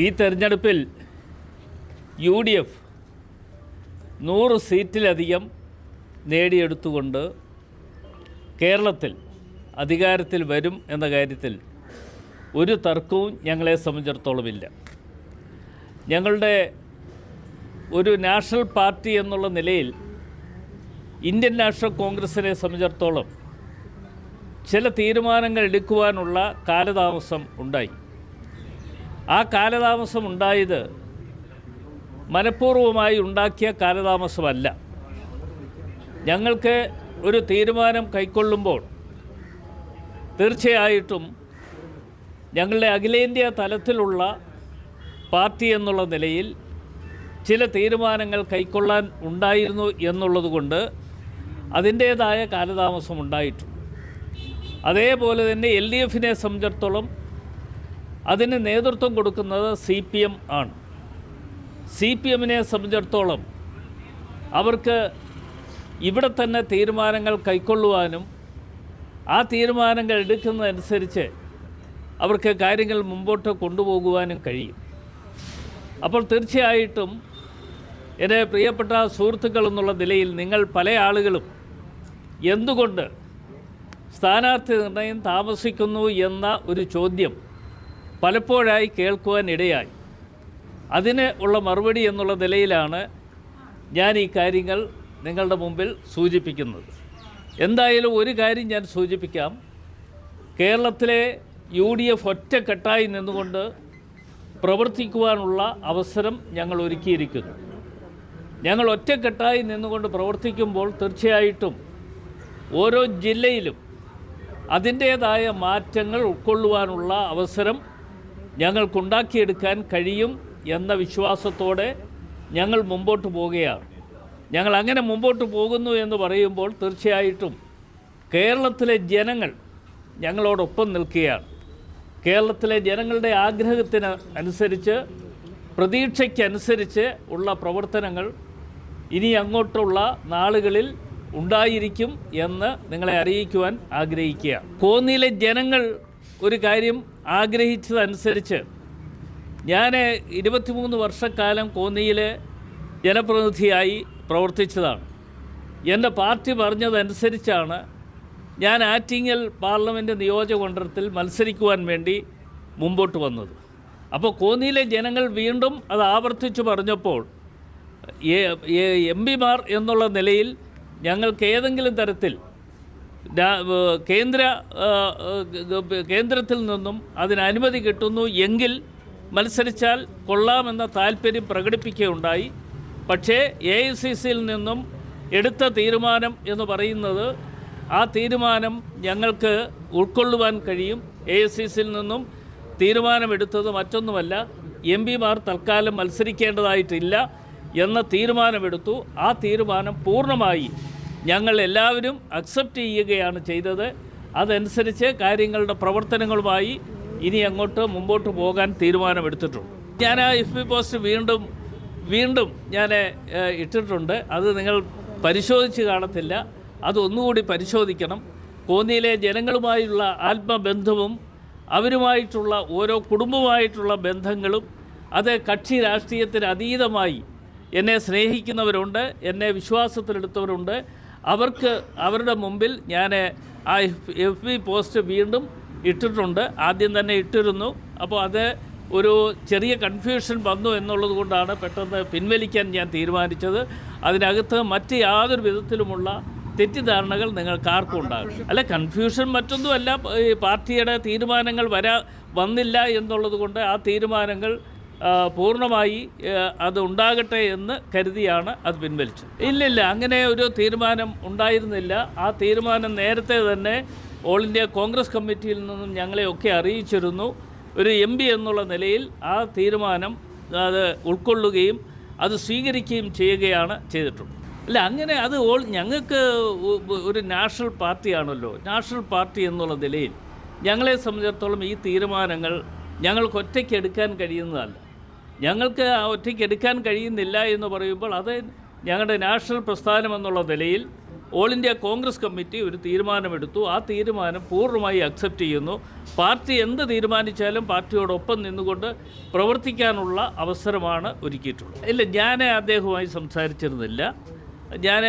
ഈ തെരഞ്ഞെടുപ്പിൽ UDF 100 സീറ്റിലധികം നേടിയെടുത്തുകൊണ്ട് കേരളത്തിൽ അധികാരത്തിൽ വരും എന്ന കാര്യത്തിൽ ഒരു തർക്കവും ഞങ്ങളെ സംബന്ധിച്ചിടത്തോളമില്ല. ഞങ്ങളുടെ ഒരു നാഷണൽ പാർട്ടി എന്നുള്ള നിലയിൽ ഇന്ത്യൻ നാഷണൽ കോൺഗ്രസിനെ സംബന്ധിച്ചിടത്തോളം ചില തീരുമാനങ്ങൾ എടുക്കുവാനുള്ള കാലതാമസം ഉണ്ടായി. ആ കാലതാമസം ഉണ്ടായത് മനഃപൂർവ്വമായി ഉണ്ടാക്കിയ കാലതാമസമല്ല. ഞങ്ങൾക്ക് ഒരു തീരുമാനം കൈക്കൊള്ളുമ്പോൾ തീർച്ചയായിട്ടും ഞങ്ങളുടെ അഖിലേന്ത്യാ തലത്തിലുള്ള പാർട്ടി എന്നുള്ള നിലയിൽ ചില തീരുമാനങ്ങൾ കൈക്കൊള്ളാൻ ഉണ്ടായിരുന്നു എന്നുള്ളതുകൊണ്ട് അതിൻ്റേതായ കാലതാമസം ഉണ്ടായിട്ടുണ്ട്. അതേപോലെ തന്നെ LDFനെ സംബന്ധിച്ചിടത്തോളം അതിന് നേതൃത്വം കൊടുക്കുന്നത് CPM ആണ്. CPMനെ സംബന്ധിച്ചിടത്തോളം അവർക്ക് ഇവിടെ തന്നെ തീരുമാനങ്ങൾ കൈക്കൊള്ളുവാനും ആ തീരുമാനങ്ങൾ എടുക്കുന്നതനുസരിച്ച് അവർക്ക് കാര്യങ്ങൾ മുമ്പോട്ട് കൊണ്ടുപോകുവാനും കഴിയും. അപ്പോൾ തീർച്ചയായിട്ടും എൻ്റെ പ്രിയപ്പെട്ട സുഹൃത്തുക്കൾ എന്നുള്ള നിലയിൽ നിങ്ങൾ പല ആളുകളും എന്തുകൊണ്ട് സ്ഥാനാർത്ഥി നിർണയം താമസിക്കുന്നു എന്ന ഒരു ചോദ്യം പലപ്പോഴായി കേൾക്കുവാൻ ഇടയായി. അതിന് ഉള്ള മറുപടി എന്നുള്ള നിലയിലാണ് ഞാൻ ഈ കാര്യങ്ങൾ നിങ്ങളുടെ മുമ്പിൽ സൂചിപ്പിക്കുന്നത്. എന്തായാലും ഒരു കാര്യം ഞാൻ സൂചിപ്പിക്കാം. കേരളത്തിലെ UDF ഒറ്റക്കെട്ടായി നിന്നുകൊണ്ട് പ്രവർത്തിക്കുവാനുള്ള അവസരം ഞങ്ങൾ ഒരുക്കിയിരിക്കുന്നു. ഞങ്ങൾ ഒറ്റക്കെട്ടായി നിന്നുകൊണ്ട് പ്രവർത്തിക്കുമ്പോൾ തീർച്ചയായിട്ടും ഓരോ ജില്ലയിലും അതിൻ്റേതായ മാറ്റങ്ങൾ ഉൾക്കൊള്ളുവാനുള്ള അവസരം ഞങ്ങൾക്കുണ്ടാക്കിയെടുക്കാൻ കഴിയും എന്ന വിശ്വാസത്തോടെ ഞങ്ങൾ മുമ്പോട്ട് പോവുകയാണ്. ഞങ്ങൾ അങ്ങനെ മുമ്പോട്ട് പോകുന്നു എന്ന് പറയുമ്പോൾ തീർച്ചയായിട്ടും കേരളത്തിലെ ജനങ്ങൾ ഞങ്ങളോടൊപ്പം നിൽക്കുകയാണ്. കേരളത്തിലെ ജനങ്ങളുടെ ആഗ്രഹത്തിന് അനുസരിച്ച് പ്രതീക്ഷയ്ക്കനുസരിച്ച് ഉള്ള പ്രവർത്തനങ്ങൾ ഇനി അങ്ങോട്ടുള്ള നാളുകളിൽ ഉണ്ടായിരിക്കും എന്ന് നിങ്ങളെ അറിയിക്കുവാൻ ആഗ്രഹിക്കുക. കോന്നിയിലെ ജനങ്ങൾ ഒരു കാര്യം ആഗ്രഹിച്ചതനുസരിച്ച് ഞാൻ 23 വർഷക്കാലം കോന്നിയിലെ ജനപ്രതിനിധിയായി പ്രവർത്തിച്ചതാണ്. എൻ്റെ പാർട്ടി പറഞ്ഞതനുസരിച്ചാണ് ഞാൻ ആറ്റിങ്ങൽ പാർലമെൻറ്റ് നിയോജകമണ്ഡലത്തിൽ മത്സരിക്കുവാൻ വേണ്ടി മുമ്പോട്ട് വന്നത്. അപ്പോൾ കോന്നിയിലെ ജനങ്ങൾ വീണ്ടും അത് ആവർത്തിച്ച് പറഞ്ഞപ്പോൾ MPമാർ എന്നുള്ള നിലയിൽ ഞങ്ങൾക്ക് ഏതെങ്കിലും തരത്തിൽ കേന്ദ്രത്തിൽ നിന്നും അതിന് അനുമതി കിട്ടുന്നു എങ്കിൽ മത്സരിച്ചാൽ കൊള്ളാമെന്ന താല്പര്യം പ്രകടിപ്പിക്കുകയുണ്ടായി. പക്ഷേ AICCയിൽ നിന്നും എടുത്ത തീരുമാനം എന്ന് പറയുന്നത് ആ തീരുമാനം ഞങ്ങൾക്ക് ഉൾക്കൊള്ളുവാൻ കഴിയും. AICCയിൽ നിന്നും തീരുമാനമെടുത്തത് മറ്റൊന്നുമല്ല, MPമാർ തൽക്കാലം മത്സരിക്കേണ്ടതായിട്ടില്ല എന്ന തീരുമാനമെടുത്തു. ആ തീരുമാനം പൂർണ്ണമായി ഞങ്ങൾ എല്ലാവരും അക്സെപ്റ്റ് ചെയ്യുകയാണ് ചെയ്തത്. അതനുസരിച്ച് കാര്യങ്ങളുടെ പ്രവർത്തനങ്ങളുമായി ഇനി അങ്ങോട്ട് മുമ്പോട്ട് പോകാൻ തീരുമാനമെടുത്തിട്ടുണ്ട്. ഞാൻ ആ FB പോസ്റ്റ് വീണ്ടും ഞാൻ ഇട്ടിട്ടുണ്ട്. അത് നിങ്ങൾ പരിശോധിച്ച് കാണത്തില്ല, അതൊന്നുകൂടി പരിശോധിക്കണം. കോന്നിയിലെ ജനങ്ങളുമായുള്ള ആത്മബന്ധവും അവരുമായിട്ടുള്ള ഓരോ കുടുംബമായിട്ടുള്ള ബന്ധങ്ങളും അത് കക്ഷി രാഷ്ട്രീയത്തിന് അതീതമായി എന്നെ സ്നേഹിക്കുന്നവരുണ്ട്, എന്നെ വിശ്വാസത്തിലെടുത്തവരുണ്ട്. അവർക്ക് അവരുടെ മുമ്പിൽ ഞാൻ ആ FB പോസ്റ്റ് വീണ്ടും ഇട്ടിട്ടുണ്ട്. ആദ്യം തന്നെ ഇട്ടിരുന്നു. അപ്പോൾ അത് ഒരു ചെറിയ കൺഫ്യൂഷൻ വന്നു എന്നുള്ളത് കൊണ്ടാണ് പെട്ടെന്ന് പിൻവലിക്കാൻ ഞാൻ തീരുമാനിച്ചത്. അതിനകത്ത് മറ്റ് യാതൊരു വിധത്തിലുമുള്ള തെറ്റിദ്ധാരണകൾ നിങ്ങൾക്കാർക്കും ഉണ്ടാകും. അല്ല, കൺഫ്യൂഷൻ മറ്റൊന്നുമല്ല, ഈ പാർട്ടിയുടെ തീരുമാനങ്ങൾ വന്നില്ല എന്നുള്ളത് കൊണ്ട് ആ തീരുമാനങ്ങൾ പൂർണ്ണമായി അത് ഉണ്ടാകട്ടെ എന്ന് കരുതിയാണ് അത് പിൻവലിച്ചത്. ഇല്ലില്ല, അങ്ങനെ ഒരു തീരുമാനം ഉണ്ടായിരുന്നില്ല. ആ തീരുമാനം നേരത്തെ തന്നെ ഓൾ ഇന്ത്യ കോൺഗ്രസ് കമ്മിറ്റിയിൽ നിന്നും ഞങ്ങളെയൊക്കെ അറിയിച്ചിരുന്നു. ഒരു MP എന്നുള്ള നിലയിൽ ആ തീരുമാനം അത് ഉൾക്കൊള്ളുകയും അത് സ്വീകരിക്കുകയും ചെയ്യുകയാണ് ചെയ്തിട്ടുള്ളത്. അല്ല, അങ്ങനെ അത് ഞങ്ങൾക്ക് ഒരു നാഷണൽ പാർട്ടിയാണല്ലോ. നാഷണൽ പാർട്ടി എന്നുള്ള നിലയിൽ ഞങ്ങളെ സംബന്ധിച്ചിടത്തോളം ഈ തീരുമാനങ്ങൾ ഞങ്ങൾക്ക് ഒറ്റയ്ക്ക് എടുക്കാൻ കഴിയുന്നതല്ല. ഞങ്ങൾക്ക് ഒറ്റയ്ക്ക് എടുക്കാൻ കഴിയുന്നില്ല എന്ന് പറയുമ്പോൾ അത് ഞങ്ങളുടെ നാഷണൽ പ്രസ്ഥാനം എന്നുള്ള നിലയിൽ ഓൾ ഇന്ത്യ കോൺഗ്രസ് കമ്മിറ്റി ഒരു തീരുമാനമെടുത്തു. ആ തീരുമാനം പൂർണ്ണമായി അക്സെപ്റ്റ് ചെയ്യുന്നു. പാർട്ടി എന്ത് തീരുമാനിച്ചാലും പാർട്ടിയോടൊപ്പം നിന്നുകൊണ്ട് പ്രവർത്തിക്കാനുള്ള അവസരമാണ് ഒരുക്കിയിട്ടുള്ളത്. ഇല്ല, ഞാൻ അദ്ദേഹവുമായി സംസാരിച്ചിരുന്നില്ല. ഞാൻ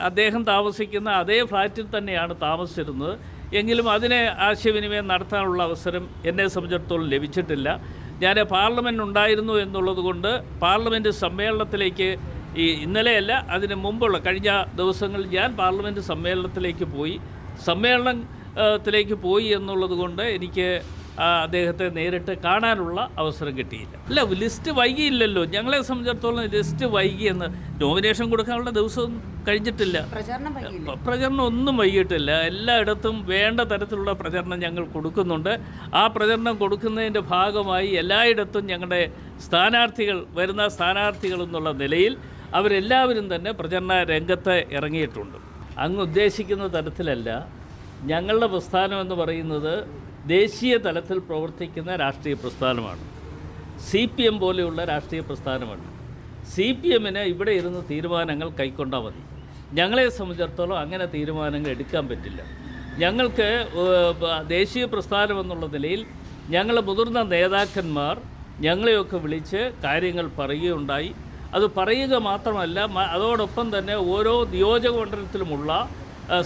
അദ്ദേഹം താമസിക്കുന്ന അതേ ഫ്ലാറ്റിൽ തന്നെയാണ് താമസിച്ചിരുന്നത്. എങ്കിലും അതിനെ ആശയവിനിമയം നടത്താനുള്ള അവസരം എന്നെ സംബന്ധിച്ചിടത്തോളം ലഭിച്ചിട്ടില്ല. ഞാൻ പാർലമെൻറ്റ് ഉണ്ടായിരുന്നു എന്നുള്ളത് കൊണ്ട് പാർലമെൻറ്റ് സമ്മേളനത്തിലേക്ക് ഇന്നലെയല്ല അതിന് മുമ്പുള്ള കഴിഞ്ഞ ദിവസങ്ങളിൽ ഞാൻ പാർലമെൻറ്റ് സമ്മേളനത്തിലേക്ക് പോയി എന്നുള്ളത് കൊണ്ട് എനിക്ക് അദ്ദേഹത്തെ നേരിട്ട് കാണാനുള്ള അവസരം കിട്ടിയില്ല. അല്ല, ലിസ്റ്റ് വൈകിയില്ലല്ലോ. ഞങ്ങളെ സംബന്ധിച്ചിടത്തോളം ലിസ്റ്റ് വൈകിയെന്ന് നോമിനേഷൻ കൊടുക്കാനുള്ള ദിവസവും കഴിഞ്ഞിട്ടില്ല. പ്രചരണം ഒന്നും വൈകിട്ടില്ല. എല്ലായിടത്തും വേണ്ട തരത്തിലുള്ള പ്രചരണം ഞങ്ങൾ കൊടുക്കുന്നുണ്ട്. ആ പ്രചരണം കൊടുക്കുന്നതിൻ്റെ ഭാഗമായി എല്ലായിടത്തും ഞങ്ങളുടെ വരുന്ന സ്ഥാനാർത്ഥികൾ എന്നുള്ള നിലയിൽ അവരെല്ലാവരും തന്നെ പ്രചരണ രംഗത്ത് ഇറങ്ങിയിട്ടുണ്ട്. അങ്ങ് ഉദ്ദേശിക്കുന്ന തരത്തിലല്ല. ഞങ്ങളുടെ പ്രസ്ഥാനം എന്ന് പറയുന്നത് ദേശീയ തലത്തിൽ പ്രവർത്തിക്കുന്ന രാഷ്ട്രീയ പ്രസ്ഥാനമാണ്. CPM പോലെയുള്ള രാഷ്ട്രീയ പ്രസ്ഥാനമാണ്. CPMന് ഇവിടെ ഇരുന്ന് തീരുമാനങ്ങൾ കൈക്കൊണ്ടാൽ മതി. ഞങ്ങളെ സംബന്ധിച്ചിടത്തോളം അങ്ങനെ തീരുമാനങ്ങൾ എടുക്കാൻ പറ്റില്ല. ഞങ്ങൾക്ക് ദേശീയ പ്രസ്ഥാനം എന്നുള്ള നിലയിൽ ഞങ്ങൾ മുതിർന്ന നേതാക്കന്മാർ ഞങ്ങളെയൊക്കെ വിളിച്ച് കാര്യങ്ങൾ പറയുകയുണ്ടായി. അത് പറയുക മാത്രമല്ല, അതോടൊപ്പം തന്നെ ഓരോ നിയോജക മണ്ഡലത്തിലുമുള്ള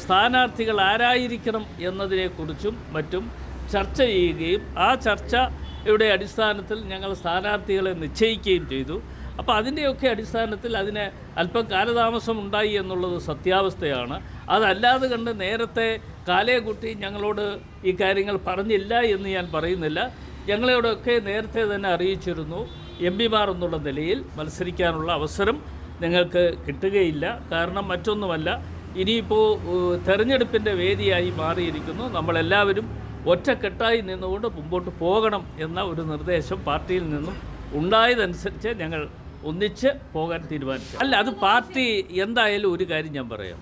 സ്ഥാനാർത്ഥികൾ ആരായിരിക്കണം എന്നതിനെക്കുറിച്ചും മറ്റും ചർച്ച ചെയ്യുകയും ആ ചർച്ചയുടെ അടിസ്ഥാനത്തിൽ ഞങ്ങൾ സ്ഥാനാർത്ഥികളെ നിശ്ചയിക്കുകയും ചെയ്തു. അപ്പോൾ അതിൻ്റെയൊക്കെ അടിസ്ഥാനത്തിൽ അതിന് അല്പം കാലതാമസം ഉണ്ടായി എന്നുള്ളത് സത്യാവസ്ഥയാണ്. അതല്ലാതെ കണ്ട് നേരത്തെ കാലേക്കുട്ടി ഞങ്ങളോട് ഈ കാര്യങ്ങൾ പറഞ്ഞില്ല എന്ന് ഞാൻ പറയുന്നില്ല. ഞങ്ങളോടൊക്കെ നേരത്തെ തന്നെ അറിയിച്ചിരുന്നു. MPമാർ എന്നുള്ള നിലയിൽ മത്സരിക്കാനുള്ള അവസരം നിങ്ങൾക്ക് കിട്ടുകയില്ല. കാരണം മറ്റൊന്നുമല്ല, ഇനിയിപ്പോൾ തെരഞ്ഞെടുപ്പിൻ്റെ വേദിയായി മാറിയിരിക്കുന്നു. നമ്മളെല്ലാവരും ഒറ്റക്കെട്ടായി നിന്നുകൊണ്ട് മുമ്പോട്ട് പോകണം എന്ന ഒരു നിർദ്ദേശം പാർട്ടിയിൽ നിന്നും ഉണ്ടായതനുസരിച്ച് ഞങ്ങൾ ഒന്നിച്ച് പോകാൻ തീരുമാനിച്ചു. അല്ല, അത് പാർട്ടി എന്തായാലും ഒരു കാര്യം ഞാൻ പറയാം.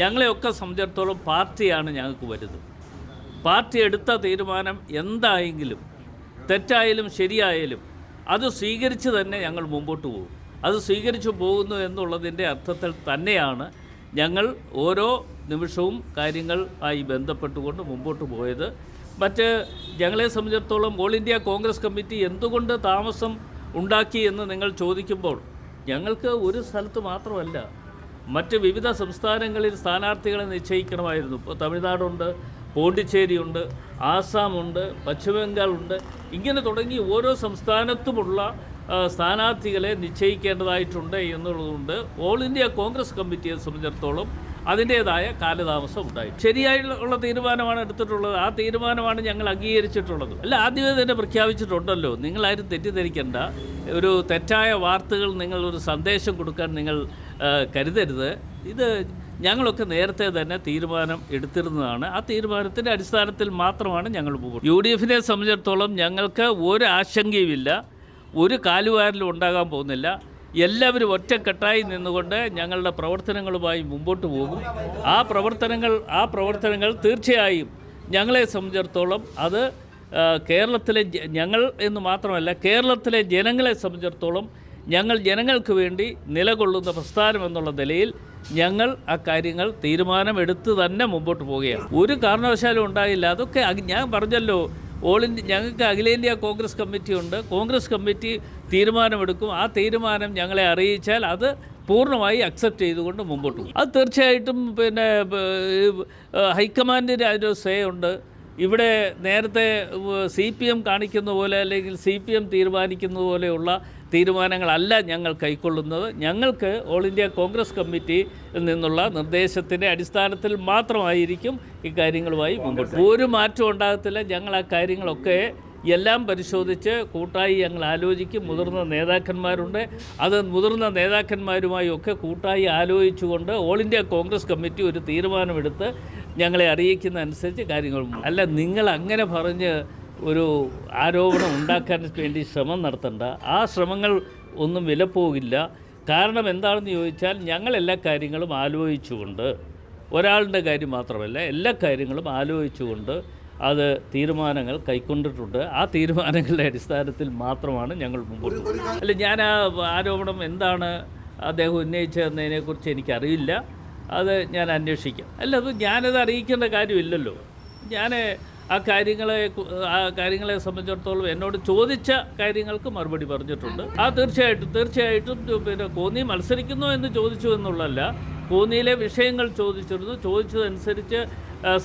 ഞങ്ങളെയൊക്കെ സംബന്ധിച്ചിടത്തോളം പാർട്ടിയാണ് ഞങ്ങൾക്ക് വലുത്. പാർട്ടി എടുത്ത തീരുമാനം എന്തായെങ്കിലും തെറ്റായാലും ശരിയായാലും അത് സ്വീകരിച്ച് തന്നെ ഞങ്ങൾ മുമ്പോട്ട് പോകും. അത് സ്വീകരിച്ചു പോകുന്നു എന്നുള്ളതിൻ്റെ അർത്ഥത്തിൽ തന്നെയാണ് ഞങ്ങൾ ഓരോ നിമിഷവും കാര്യങ്ങൾ ആയി ബന്ധപ്പെട്ടുകൊണ്ട് മുമ്പോട്ട് പോയത്. ഞങ്ങളെ സംബന്ധിച്ചിടത്തോളം ഓൾ ഇന്ത്യ കോൺഗ്രസ് കമ്മിറ്റി എന്തുകൊണ്ട് താമസം ഉണ്ടാക്കി എന്ന് നിങ്ങൾ ചോദിക്കുമ്പോൾ ഞങ്ങൾക്ക് ഒരു സ്ഥലത്ത് മാത്രമല്ല, മറ്റ് വിവിധ സംസ്ഥാനങ്ങളിൽ സ്ഥാനാർത്ഥികളെ നിശ്ചയിക്കണമായിരുന്നു. ഇപ്പോൾ തമിഴ്നാടുണ്ട്, പോണ്ടിച്ചേരിയുണ്ട്, ആസാമുണ്ട്, പശ്ചിമബംഗാളുണ്ട്. ഇങ്ങനെ തുടങ്ങി ഓരോ സംസ്ഥാനത്തുമുള്ള സ്ഥാനാർത്ഥികളെ നിശ്ചയിക്കേണ്ടതായിട്ടുണ്ട് എന്നുള്ളതുകൊണ്ട് ഓൾ ഇന്ത്യ കോൺഗ്രസ് കമ്മിറ്റിയെ സംബന്ധിച്ചിടത്തോളം അതിൻ്റേതായ കാലതാമസം ഉണ്ടായി. ശരിയായിട്ടുള്ള തീരുമാനമാണ് എടുത്തിട്ടുള്ളത്. ആ തീരുമാനമാണ് ഞങ്ങൾ അംഗീകരിച്ചിട്ടുള്ളത്. അല്ല, ആദ്യമേ തന്നെ പ്രഖ്യാപിച്ചിട്ടുണ്ടല്ലോ. നിങ്ങളാരും തെറ്റിദ്ധരിക്കേണ്ട. ഒരു തെറ്റായ വാർത്തകൾ ഒരു സന്ദേശം കൊടുക്കാൻ നിങ്ങൾ കരുതരുത്. ഇത് ഞങ്ങളൊക്കെ നേരത്തെ തന്നെ തീരുമാനം എടുത്തിരുന്നതാണ്. ആ തീരുമാനത്തിൻ്റെ അടിസ്ഥാനത്തിൽ മാത്രമാണ് ഞങ്ങൾ പോകുന്നത്. UDFനെ സംബന്ധിച്ചിടത്തോളം ഞങ്ങൾക്ക് ഒരു ആശങ്കയുമില്ല, ഒരു കാലുവാരലും ഉണ്ടാകാൻ പോകുന്നില്ല. എല്ലാവരും ഒറ്റക്കെട്ടായി നിന്നുകൊണ്ട് ഞങ്ങളുടെ പ്രവർത്തനങ്ങളുമായി മുമ്പോട്ട് പോകും. ആ പ്രവർത്തനങ്ങൾ തീർച്ചയായും ഞങ്ങളെ സംബന്ധിച്ചിടത്തോളം അത് കേരളത്തിലെ ഞങ്ങൾ എന്ന് മാത്രമല്ല, കേരളത്തിലെ ജനങ്ങളെ സംബന്ധിച്ചിടത്തോളം ഞങ്ങൾ ജനങ്ങൾക്ക് വേണ്ടി നിലകൊള്ളുന്ന പ്രസ്ഥാനം എന്നുള്ള നിലയിൽ ഞങ്ങൾ ആ കാര്യങ്ങൾ തീരുമാനമെടുത്ത് തന്നെ മുമ്പോട്ട് പോവുകയാണ്. ഒരു കാരണവശാലും ഉണ്ടായില്ല. അതൊക്കെ ഞാൻ പറഞ്ഞല്ലോ, ഞങ്ങൾക്ക് അഖിലേന്ത്യാ കോൺഗ്രസ് കമ്മിറ്റി ഉണ്ട്. കോൺഗ്രസ് കമ്മിറ്റി തീരുമാനമെടുക്കും. ആ തീരുമാനം ഞങ്ങളെ അറിയിച്ചാൽ അത് പൂർണ്ണമായി അക്സെപ്റ്റ് ചെയ്തുകൊണ്ട് മുമ്പോട്ട് പോകും. അത് തീർച്ചയായിട്ടും ഹൈക്കമാൻഡിന് അതിൻ്റെ സേ ഉണ്ട്. ഇവിടെ നേരത്തെ CPM കാണിക്കുന്ന പോലെ അല്ലെങ്കിൽ CPM തീരുമാനിക്കുന്ന പോലെയുള്ള തീരുമാനങ്ങളല്ല ഞങ്ങൾ കൈക്കൊള്ളുന്നത്. ഞങ്ങൾക്ക് ഓൾ ഇന്ത്യ കോൺഗ്രസ് കമ്മിറ്റിയിൽ നിന്നുള്ള നിർദ്ദേശത്തിൻ്റെ അടിസ്ഥാനത്തിൽ മാത്രമായിരിക്കും ഇക്കാര്യങ്ങളുമായി മുമ്പോട്ട്. ഒരു മാറ്റം ഉണ്ടാകത്തില്ല. ഞങ്ങൾ ആ കാര്യങ്ങളൊക്കെ എല്ലാം പരിശോധിച്ച് കൂട്ടായി ഞങ്ങൾ ആലോചിക്കും. മുതിർന്ന നേതാക്കന്മാരുണ്ട്. അത് മുതിർന്ന നേതാക്കന്മാരുമായി ഒക്കെ കൂട്ടായി ആലോചിച്ചുകൊണ്ട് ഓൾ ഇന്ത്യ കോൺഗ്രസ് കമ്മിറ്റി ഒരു തീരുമാനമെടുത്ത് ഞങ്ങളെ അറിയിക്കുന്ന അനുസരിച്ച് കാര്യങ്ങൾ. അല്ല, നിങ്ങൾ അങ്ങനെ പറഞ്ഞ് ഒരു ആരോപണം ഉണ്ടാക്കാൻ വേണ്ടി ശ്രമം നടത്തണ്ട. ആ ശ്രമങ്ങൾ ഒന്നും വിലപ്പോകില്ല. കാരണം എന്താണെന്ന് ചോദിച്ചാൽ ഞങ്ങൾ എല്ലാ കാര്യങ്ങളും ആലോചിച്ചുകൊണ്ട്, ഒരാളുടെ കാര്യം മാത്രമല്ല എല്ലാ കാര്യങ്ങളും ആലോചിച്ചുകൊണ്ട് അത് തീരുമാനങ്ങൾ കൈക്കൊണ്ടിട്ടുണ്ട്. ആ തീരുമാനങ്ങളുടെ അടിസ്ഥാനത്തിൽ മാത്രമാണ് ഞങ്ങൾ മുമ്പോട്ട് പോകുന്നത്. അല്ല, ഞാൻ ആ ആരോപണം എന്താണ് അദ്ദേഹം ഉന്നയിച്ചതെന്നതിനെക്കുറിച്ച് എനിക്കറിയില്ല. അത് ഞാൻ അന്വേഷിക്കാം. അല്ല, അത് ഞാനത് അറിയിക്കേണ്ട കാര്യമില്ലല്ലോ. ഞാൻ ആ കാര്യങ്ങളെ സംബന്ധിച്ചിടത്തോളം എന്നോട് ചോദിച്ച കാര്യങ്ങൾക്ക് മറുപടി പറഞ്ഞിട്ടുണ്ട്. തീർച്ചയായിട്ടും പിന്നെ കോന്നി മത്സരിക്കുന്നോ എന്ന് ചോദിച്ചു എന്നുള്ളതല്ല, കോന്നിയിലെ വിഷയങ്ങൾ ചോദിച്ചിരുന്നു. ചോദിച്ചതനുസരിച്ച്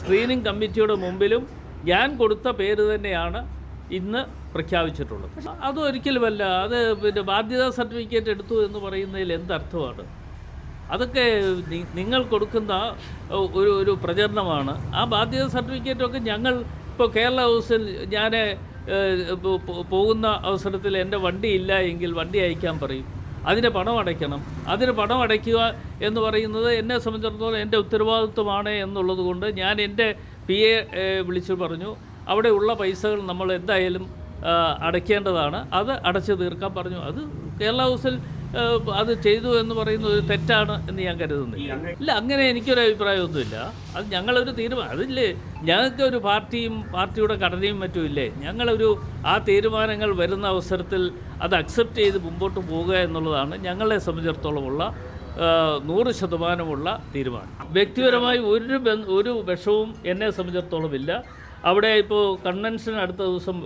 സ്ക്രീനിങ് കമ്മിറ്റിയുടെ മുമ്പിലും ഞാൻ കൊടുത്ത പേര് തന്നെയാണ് ഇന്ന് പ്രഖ്യാപിച്ചിട്ടുള്ളത്. അതൊരിക്കലുമല്ല. അത് പിന്നെ ബാധ്യതാ സർട്ടിഫിക്കറ്റ് എടുത്തു എന്ന് പറയുന്നതിൽ എന്തർത്ഥമാണ്? അതൊക്കെ നിങ്ങൾ കൊടുക്കുന്ന ഒരു പ്രചരണമാണ്. ആ ബാധ്യത സർട്ടിഫിക്കറ്റൊക്കെ ഞങ്ങൾ ഇപ്പോൾ കേരള ഹൗസിൽ ഞാൻ പോകുന്ന അവസരത്തിൽ എൻ്റെ വണ്ടി ഇല്ല എങ്കിൽ വണ്ടി അയക്കാൻ പറയും. അതിന് പണം അടയ്ക്കണം. അതിന് പണം അടയ്ക്കുക എന്ന് പറയുന്നത് എന്നെ സംബന്ധിച്ചിടത്തോളം എൻ്റെ ഉത്തരവാദിത്വമാണ് എന്നുള്ളത് കൊണ്ട് ഞാൻ എൻ്റെ PA വിളിച്ചു പറഞ്ഞു, അവിടെയുള്ള പൈസകൾ നമ്മൾ എന്തായാലും അടയ്ക്കേണ്ടതാണ്, അത് അടച്ചു തീർക്കാൻ പറഞ്ഞു. അത് കേരള ഹൗസിൽ അത് ചെയ്തു എന്ന് പറയുന്നത് തെറ്റാണ് എന്ന് ഞാൻ കരുതുന്നില്ല. ഇല്ല, അങ്ങനെ എനിക്കൊരു അഭിപ്രായമൊന്നുമില്ല. അത് ഞങ്ങളൊരു തീരുമാനം, അതില്ലേ, ഞങ്ങൾക്കൊരു പാർട്ടിയുടെ ഘടനയും മറ്റും ഇല്ലേ. ഞങ്ങളൊരു ആ തീരുമാനങ്ങൾ വരുന്ന അവസരത്തിൽ അത് അക്സെപ്റ്റ് ചെയ്ത് മുമ്പോട്ട് പോവുക എന്നുള്ളതാണ് ഞങ്ങളെ സംബന്ധിച്ചിടത്തോളമുള്ള 100% തീരുമാനം. വ്യക്തിപരമായി ഒരു വിഷവും എന്നെ സംബന്ധിച്ചിടത്തോളം ഇല്ല. അവിടെ ഇപ്പോൾ കൺവെൻഷൻ അടുത്ത ദിവസം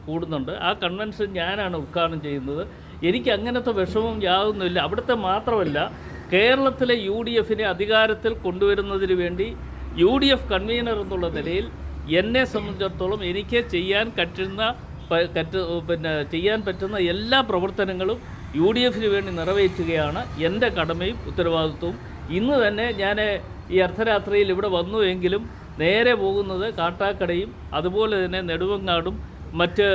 കൂടുന്നുണ്ട്. ആ കൺവെൻഷൻ ഞാനാണ് ഉദ്ഘാടനം ചെയ്യുന്നത്. എനിക്ക് അങ്ങനത്തെ വിഷമവും യാതൊന്നുമില്ല. അവിടുത്തെ മാത്രമല്ല, കേരളത്തിലെ UDFനെ അധികാരത്തിൽ കൊണ്ടുവരുന്നതിന് വേണ്ടി UDF കൺവീനർ എന്നുള്ള നിലയിൽ എന്നെ സംബന്ധിച്ചിടത്തോളം എനിക്ക് ചെയ്യാൻ പറ്റുന്ന എല്ലാ പ്രവർത്തനങ്ങളും UDFന് വേണ്ടി നിറവേറ്റുകയാണ് എൻ്റെ കടമയും ഉത്തരവാദിത്വവും. ഇന്ന് തന്നെ ഞാൻ ഈ അർദ്ധരാത്രിയിൽ ഇവിടെ വന്നു എങ്കിലും നേരെ പോകുന്നത് കാട്ടാക്കടയും അതുപോലെ തന്നെ നെടുവങ്ങാടും മറ്റ്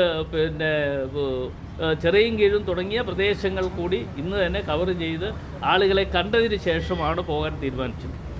ചെറിയൻകീഴും തുടങ്ങിയ പ്രദേശങ്ങൾ കൂടി ഇന്ന് തന്നെ കവർ ചെയ്ത് ആളുകളെ കണ്ടതിന് ശേഷമാണ് പോകാൻ തീരുമാനിച്ചത്.